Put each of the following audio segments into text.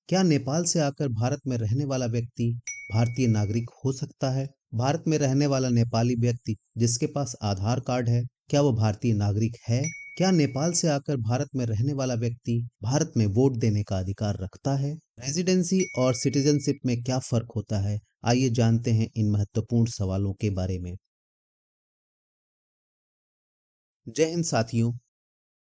क्या नेपाल से आकर भारत में रहने वाला व्यक्ति भारतीय नागरिक हो सकता है? भारत में रहने वाला नेपाली व्यक्ति जिसके पास आधार कार्ड है, क्या वो भारतीय नागरिक है? क्या नेपाल से आकर भारत में रहने वाला व्यक्ति भारत में वोट देने का अधिकार रखता है? रेजिडेंसी और सिटीजनशिप में क्या फर्क होता है? आइए जानते हैं इन महत्वपूर्ण सवालों के बारे में। जय हिंद साथियों।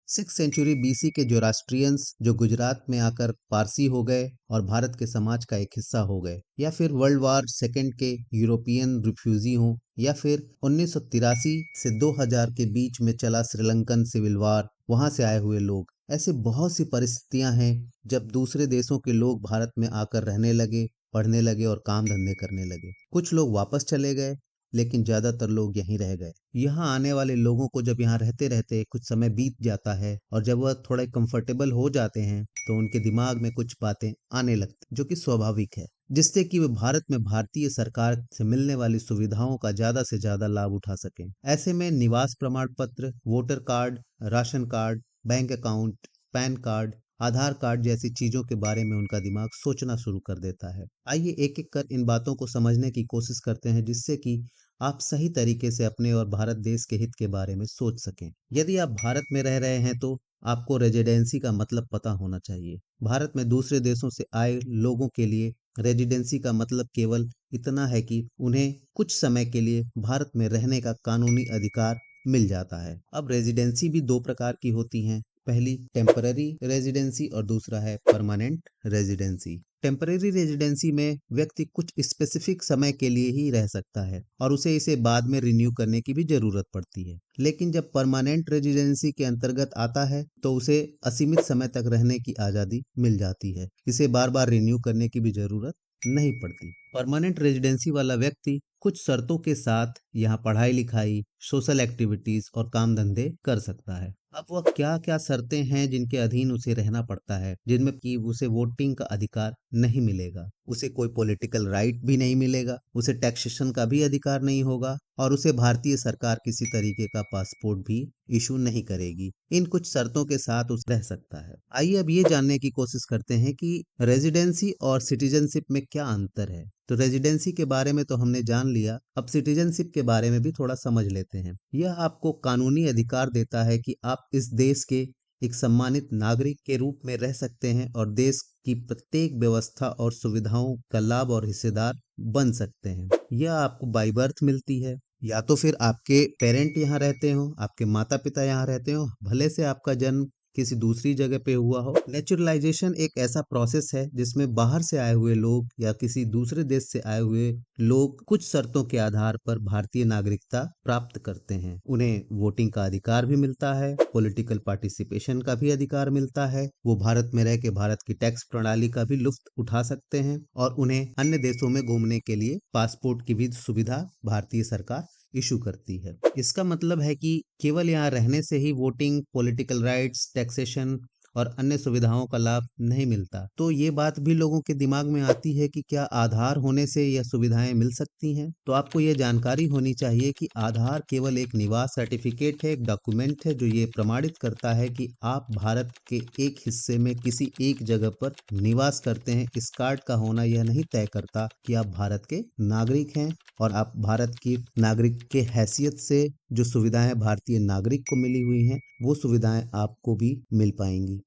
6th सेंचुरी बीसी के जोरास्ट्रियंस जो गुजरात में आकर पारसी हो गए और भारत के समाज का एक हिस्सा हो गए, या फिर वर्ल्ड वार सेकेंड के यूरोपियन रिफ्यूजी हों, या फिर 1983 से 2000 के बीच में चला श्रीलंकन सिविल वार, वहां से आए हुए लोग, ऐसे बहुत सी परिस्थितियां हैं जब दूसरे देशों के लोग भारत में आकर रहने लगे, पढ़ने लगे और काम धंधे करने लगे। कुछ लोग वापस चले गए, लेकिन ज्यादातर लोग यहीं रह गए। यहाँ आने वाले लोगों को जब यहाँ रहते रहते कुछ समय बीत जाता है और जब वह थोड़े कंफर्टेबल हो जाते हैं तो उनके दिमाग में कुछ बातें आने लगती, जो कि स्वाभाविक है, जिससे कि वे भारत में भारतीय सरकार से मिलने वाली सुविधाओं का ज्यादा से ज्यादा लाभ उठा सकें। ऐसे में निवास प्रमाण पत्र, voter card, ration card, bank account, PAN card, Aadhaar card जैसी चीजों के बारे में उनका दिमाग सोचना शुरू कर देता है। आइए एक एक कर इन बातों को समझने की कोशिश करते हैं, जिससे कि आप सही तरीके से अपने और भारत देश के हित के बारे में सोच सकें। यदि आप भारत में रह रहे हैं तो आपको रेजिडेंसी का मतलब पता होना चाहिए। भारत में दूसरे देशों से आए लोगों के लिए रेजिडेंसी का मतलब केवल इतना है कि उन्हें कुछ समय के लिए भारत में रहने का कानूनी अधिकार मिल जाता है। अब रेजिडेंसी भी दो प्रकार की होती हैं। पहली टेम्पररी रेजिडेंसी और दूसरा है परमानेंट रेजिडेंसी। टेम्परेरी रेजिडेंसी में व्यक्ति कुछ स्पेसिफिक समय के लिए ही रह सकता है और उसे इसे बाद में रिन्यू करने की भी जरूरत पड़ती है। लेकिन जब परमानेंट रेजिडेंसी के अंतर्गत आता है तो उसे असीमित समय तक रहने की आज़ादी मिल जाती है। इसे बार बार रिन्यू करने की भी जरूरत नहीं पड़ती। परमानेंट रेजिडेंसी वाला व्यक्ति कुछ शर्तों के साथ यहाँ पढ़ाई लिखाई, सोशल एक्टिविटीज और काम धंधे कर सकता है। अब वह क्या क्या शर्तें हैं जिनके अधीन उसे रहना पड़ता है, जिनमें कि उसे वोटिंग का अधिकार नहीं मिलेगा, उसे कोई पॉलिटिकल राइट भी नहीं मिलेगा, उसे टैक्सेशन का भी अधिकार नहीं होगा और उसे भारतीय सरकार किसी तरीके का पासपोर्ट भी इशू नहीं करेगी। इन कुछ शर्तों के साथ उस रह सकता है। आइए अब ये जानने की कोशिश करते हैं कि रेजिडेंसी और सिटीजनशिप में क्या अंतर है। तो रेजिडेंसी के बारे में तो हमने जान लिया, अब सिटीजनशिप के बारे में भी थोड़ा समझ लेते हैं। यह आपको कानूनी अधिकार देता है कि आप इस देश के एक सम्मानित नागरिक के रूप में रह सकते हैं और देश की प्रत्येक व्यवस्था और सुविधाओं का लाभ और हिस्सेदार बन सकते हैं। यह आपको बाय बर्थ मिलती है, या तो फिर आपके पेरेंट यहाँ रहते हो, आपके माता पिता यहाँ रहते हो, भले से आपका जन्म किसी दूसरी जगह पे हुआ हो। नेचुरलाइजेशन एक ऐसा प्रोसेस है जिसमें बाहर से आए हुए लोग या किसी दूसरे देश से आए हुए लोग कुछ शर्तों के आधार पर भारतीय नागरिकता प्राप्त करते हैं। उन्हें वोटिंग का अधिकार भी मिलता है, पॉलिटिकल पार्टिसिपेशन का भी अधिकार मिलता है, वो भारत में रह के भारत की टैक्स प्रणाली का भी लुत्फ उठा सकते हैं और उन्हें अन्य देशों में घूमने के लिए पासपोर्ट की भी सुविधा भारतीय सरकार इशू करती है। इसका मतलब है कि केवल यहाँ रहने से ही वोटिंग, पॉलिटिकल राइट्स, टैक्सेशन और अन्य सुविधाओं का लाभ नहीं मिलता। तो ये बात भी लोगों के दिमाग में आती है कि क्या आधार होने से यह सुविधाएं मिल सकती हैं? तो आपको ये जानकारी होनी चाहिए कि आधार केवल एक निवास सर्टिफिकेट है, एक डॉक्यूमेंट है जो ये प्रमाणित करता है कि आप भारत के एक हिस्से में किसी एक जगह पर निवास करते हैं। इस कार्ड का होना यह नहीं तय करता कि आप भारत के नागरिक हैं और आप भारत की नागरिक के हैसियत से जो सुविधाएं भारतीय नागरिक को मिली हुई हैं वो सुविधाएं आपको भी मिल पाएंगी।